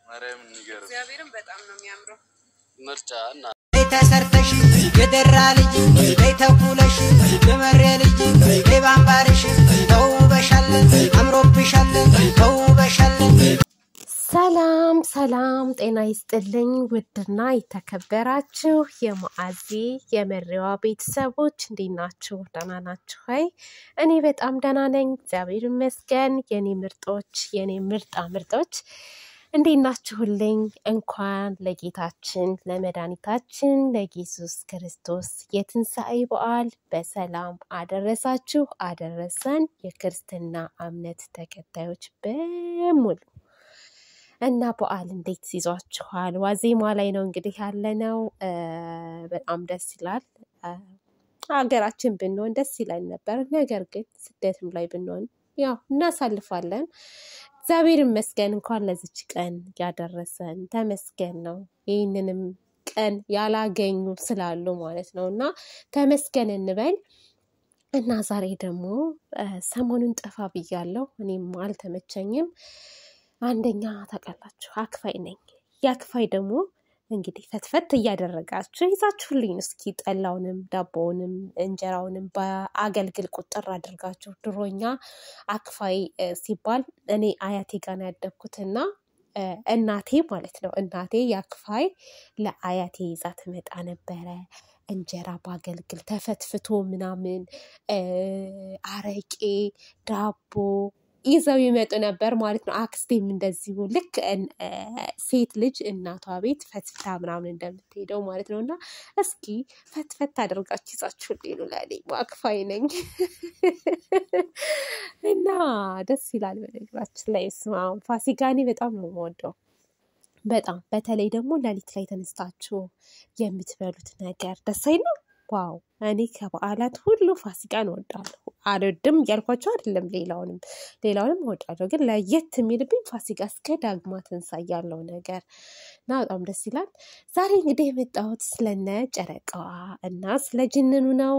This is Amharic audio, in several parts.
ማርያም ንገር እግዚአብሔርን በጣም ነው የሚያምረው ምርጫና ተሰርተሽ የደራ ልጅ ተኩለሽ የመሬ ልጅ ባምባርሽ ተውበሻለን አምሮብሻለን ተውበሻለን ሰላም ሰላም ጤና ይስጥልኝ ውድና የተከበራችሁ የማዓዚ የመሪዋ ቤተሰቦች እንዴት ናችሁ? ደህና ናችሁ? እኔ በጣም ደህና ነኝ እግዚአብሔር ይመስገን። የኔ ምርጦች የኔ ምርጦች እንዴት ናችሁልኝ? እንኳን ለጌታችን ለመድኃኒታችን ለኢየሱስ ክርስቶስ የትንሣኤ በዓል በሰላም አደረሳችሁ አደረሰን። የክርስትና እምነት ተከታዮች በሙሉ እና በዓል እንዴት ይዟችኋል? ዋዜማ ላይ ነው እንግዲህ ያለነው። በጣም ደስ ይላል። ሀገራችን ብንሆን ደስ ይላል ነበር። ነገር ግን ስደትም ላይ ብንሆን ያው እናሳልፋለን። እግዚአብሔር ይመስገን እንኳን ለዚች ቀን ያደረሰን ተመስገን ነው። ይህንንም ቀን ያላገኙ ስላሉ ማለት ነው እና ተመስገን እንበል። እና ዛሬ ደግሞ ሰሞኑን ጠፋ ብያለሁ። እኔም አልተመቸኝም። አንደኛ ታውቃላችሁ አክፋይ ነኝ። ያክፋይ ደግሞ እንግዲህ ፈትፈት እያደረጋችሁ ይዛችሁልኝ እስኪ ጠላውንም ዳቦውንም እንጀራውንም በአገልግል ቁጥር አድርጋችሁ። ድሮኛ አክፋይ ሲባል እኔ አያቴ ጋር ነው ያደግኩትና እናቴ ማለት ነው እናቴ ያክፋይ ለአያቴ ይዛ ትመጣ ነበረ። እንጀራ በአገልግል ተፈትፍቶ ምናምን አረቄ ዳቦ ይዘው ይመጡ ነበር ማለት ነው። አክስቴም እንደዚሁ ልክ ሴት ልጅ እናቷ ቤት ፈትፍታ ምናምን እንደምትሄደው ማለት ነው። እና እስኪ ፈትፈት አድርጋችሁ ይዛችሁልኝ ነው ለኔ አክፋይ ነኝ። እና ደስ ይላል። በነገራችን ላይ ፋሲካኔ በጣም ነው የምወደው። በጣም በተለይ ደግሞ ሌሊት ላይ ተነስታችሁ የምትበሉት ነገር ደስ አይልም? ዋው እኔ ከበዓላት ሁሉ ፋሲካን እወዳለሁ። አልወድም እያልኳቸው አይደለም፣ ሌላውንም እወዳለሁ። ግን ለየት የሚልብኝ ፋሲካ እስከ ዳግማ ትንሣኤ ያለው ነገር እና በጣም ደስ ይላል። ዛሬ እንግዲህ የመጣሁት ስለነ ጨረቃዋ እና ስለ ጅንኑ ነው።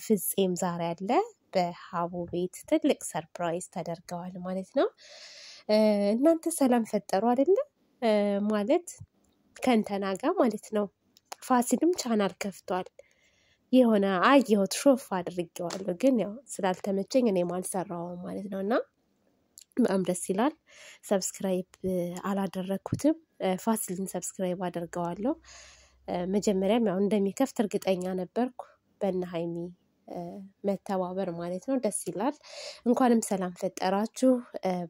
ፍፄም ዛሬ አለ በሀቡ ቤት ትልቅ ሰርፕራይዝ ተደርገዋል ማለት ነው። እናንተ ሰላም ፈጠሩ አይደለም ማለት ከእንተና ጋር ማለት ነው። ፋሲልም ቻናል ከፍቷል። የሆነ አየሁት ሾፍ አድርጌዋለሁ፣ ግን ያው ስላልተመቸኝ እኔም አልሰራውም ማለት ነው። እና በጣም ደስ ይላል። ሰብስክራይብ አላደረኩትም። ፋሲልን ሰብስክራይብ አደርገዋለሁ። መጀመሪያም ያው እንደሚከፍት እርግጠኛ ነበርኩ። በእነ ሀይሚ መተባበር ማለት ነው። ደስ ይላል። እንኳንም ሰላም ፈጠራችሁ።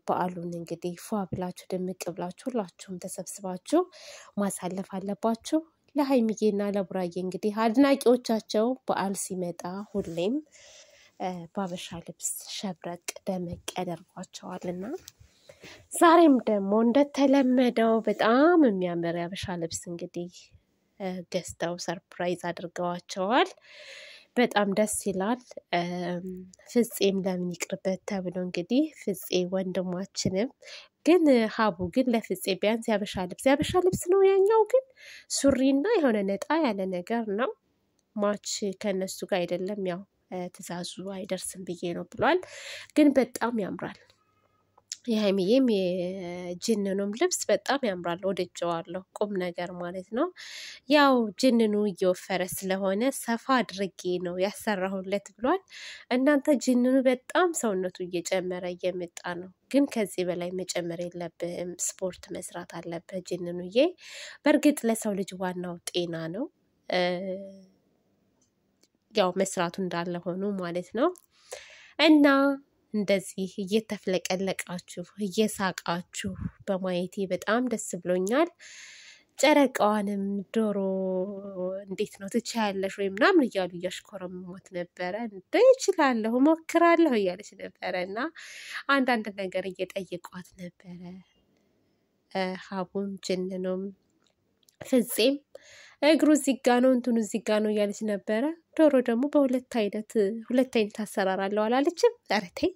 በዓሉን እንግዲህ ፏ ብላችሁ ድምቅ ብላችሁ ሁላችሁም ተሰብስባችሁ ማሳለፍ አለባችሁ። ለሀይሚዬና ለቡራዬ እንግዲህ አድናቂዎቻቸው በዓል ሲመጣ ሁሌም ባበሻ ልብስ ሸብረቅ ደመቅ ያደርጓቸዋልና ዛሬም ደግሞ እንደተለመደው በጣም የሚያምር ያበሻ ልብስ እንግዲህ ገዝተው ሰርፕራይዝ አድርገዋቸዋል። በጣም ደስ ይላል። ፍፄም ለምን ይቅርበት ተብሎ እንግዲህ ፍፄ ወንድማችንም ግን ሀቡ ግን ለፍፄ ቢያንስ ያበሻ ልብስ ነው። ያኛው ግን ሱሪና የሆነ ነጣ ያለ ነገር ነው። ማች ከነሱ ጋር አይደለም። ያው ትእዛዙ አይደርስም ብዬ ነው ብሏል። ግን በጣም ያምራል። የሀይሚዬም የጅንኑም ልብስ በጣም ያምራል። ወድጀዋለሁ። ቁም ነገር ማለት ነው። ያው ጅንኑ እየወፈረ ስለሆነ ሰፋ አድርጌ ነው ያሰራሁለት ብሏል። እናንተ ጅንኑ በጣም ሰውነቱ እየጨመረ እየመጣ ነው። ግን ከዚህ በላይ መጨመር የለብህም። ስፖርት መስራት አለብህ ጅንኑዬ። በእርግጥ ለሰው ልጅ ዋናው ጤና ነው። ያው መስራቱ እንዳለ ሆኖ ማለት ነው። እና እንደዚህ እየተፍለቀለቃችሁ እየሳቃችሁ በማየቴ በጣም ደስ ብሎኛል። ጨረቃዋንም ዶሮ እንዴት ነው ትችያለሽ ወይ ምናምን እያሉ እያሽኮረመሟት ነበረ። እንደ እችላለሁ ሞክራለሁ እያለች ነበረ እና አንዳንድ ነገር እየጠየቋት ነበረ። ሀቡም ጅንኑም ፍፄም እግሩ እዚህ ጋ ነው እንትኑ እዚህ ጋ ነው እያለች ነበረ። ዶሮ ደግሞ በሁለት አይነት አሰራር አለው አላለችም? ኧረ ተይ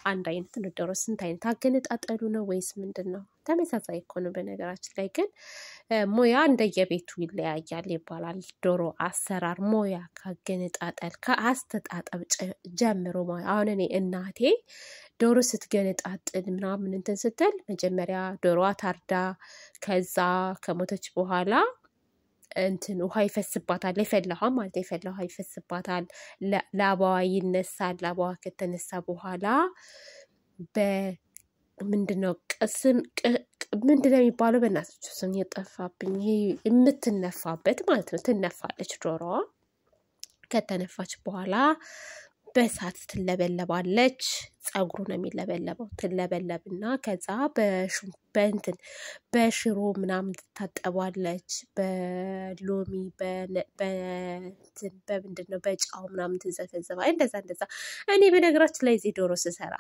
አንድ አይነት ነው ዶሮ? ስንት አይነት አገነጣጠሉ ነው ወይስ ምንድነው? ተመሳሳይ እኮ ነው። በነገራችን ላይ ግን ሙያ እንደየቤቱ ይለያያል ይባላል። ዶሮ አሰራር ሙያ ካገነጣጠል ከአስተጣጠብ ጀምሮ ሙያ። አሁን እኔ እናቴ ዶሮ ስትገነጣጥል ምናምን እንትን ስትል መጀመሪያ ዶሮዋ ታርዳ ከዛ ከሞተች በኋላ እንትን ውሃ ይፈስባታል። የፈላ ውሃ ማለት የፈላ ውሃ ይፈስባታል። ላባዋ ይነሳል። ላባዋ ከተነሳ በኋላ በምንድነው ምንድነው የሚባለው? በእናታችሁ ስም የጠፋብኝ። ይሄ የምትነፋበት ማለት ነው። ትነፋለች ዶሮዋ። ከተነፋች በኋላ በእሳት ትለበለባለች። ጸጉሩ ነው የሚለበለበው። ትለበለብና ከዛ በእንትን በሽሮ ምናምን ትታጠባለች። በሎሚ በምንድነው በጫው ምናምን ትዘፈዘፋለች። እንደዛ እኔ በነገራችን ላይ እዚህ ዶሮ ስሰራ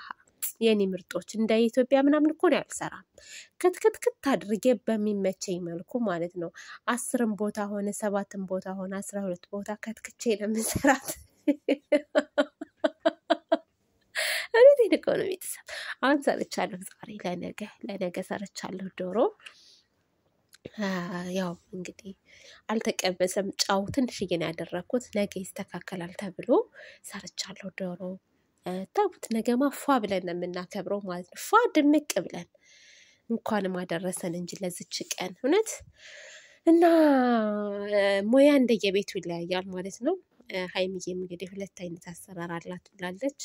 የኔ ምርጦች እንደ ኢትዮጵያ ምናምን እኮ ነው ያልሰራም። ክትክትክት አድርጌ በሚመቸኝ መልኩ ማለት ነው። 10 ቦታ ሆነ 7 ቦታ ሆነ 12 ቦታ ከትክቼ ነው የምሰራት። እኔ እኮ ነው ቤተሰብ አሁን ሰርቻለሁ። ዛሬ ለነገ ሰርቻለሁ ዶሮ። ያው እንግዲህ አልተቀበሰም። ጫው ትንሽዬ ነው ያደረኩት። ነገ ይስተካከላል ተብሎ ሰርቻለሁ ዶሮ። ታውት ነገ ማፏ ብለን ነው የምናከብረው ማለት ነው። ፏ ድምቅ ብለን እንኳንም አደረሰን እንጂ ለዚች ቀን እውነት። እና ሙያ እንደየቤቱ ይለያያል ማለት ነው። ሀይሚዬም እንግዲህ 2 አይነት አሰራር አላት ብላለች።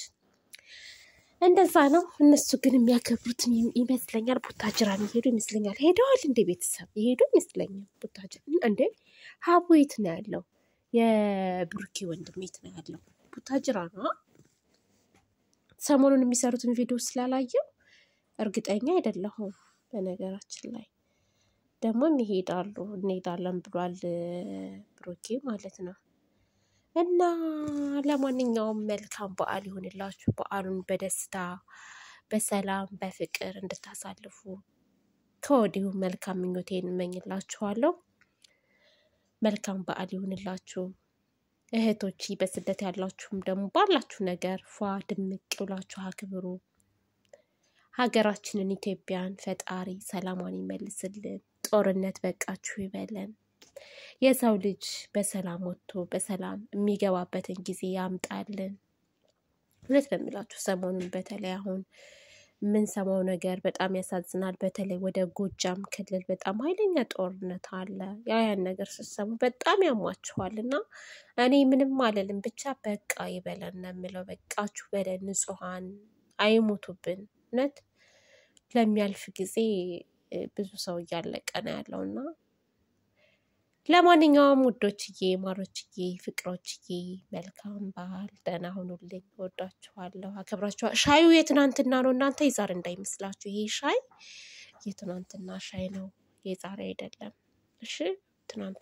እንደዛ ነው። እነሱ ግን የሚያከብሩት ይመስለኛል ቡታጅራ የሚሄዱ ይመስለኛል። ሄደዋል እንደ ቤተሰብ ይሄዱ ይመስለኛል ቡታጅራ። እንዴ ሀቡ የት ነው ያለው? የብሩኬ ወንድም የት ነው ያለው? ቡታጅራ ነው። ሰሞኑን የሚሰሩትን ቪዲዮ ስላላየው እርግጠኛ አይደለሁም። በነገራችን ላይ ደግሞ እንሄዳለን ብሏል ብሩኬ ማለት ነው። እና ለማንኛውም መልካም በዓል ይሁንላችሁ። በዓሉን በደስታ በሰላም በፍቅር እንድታሳልፉ ከወዲሁ መልካም ምኞቴን እመኝላችኋለሁ። መልካም በዓል ይሁንላችሁ እህቶች። በስደት ያላችሁም ደግሞ ባላችሁ ነገር ፏ ድምቅ ብላችሁ አክብሩ። ሀገራችንን ኢትዮጵያን ፈጣሪ ሰላሟን ይመልስልን። ጦርነት በቃችሁ ይበለን። የሰው ልጅ በሰላም ወጥቶ በሰላም የሚገባበትን ጊዜ ያምጣልን። እውነት ነው የምላችሁ። ሰሞኑን በተለይ አሁን የምንሰማው ነገር በጣም ያሳዝናል። በተለይ ወደ ጎጃም ክልል በጣም ኃይለኛ ጦርነት አለ። ያን ነገር ስትሰሙ በጣም ያሟችኋል። እና እኔ ምንም አልልም፣ ብቻ በቃ ይበለን ነው የምለው። በቃችሁ በለን። ንጹሐን አይሞቱብን። እውነት ለሚያልፍ ጊዜ ብዙ ሰው እያለቀ ነው ያለውና ለማንኛውም ውዶችዬ፣ ማሮችዬ፣ ፍቅሮችዬ መልካም በዓል። ደህና ሁኑልኝ። ወዳችኋለሁ፣ አከብራችኋለሁ። ሻዩ የትናንትና ነው እናንተ፣ የዛሬ እንዳይመስላችሁ። ይሄ ሻይ የትናንትና ሻይ ነው፣ የዛሬ አይደለም። እሺ ትናንት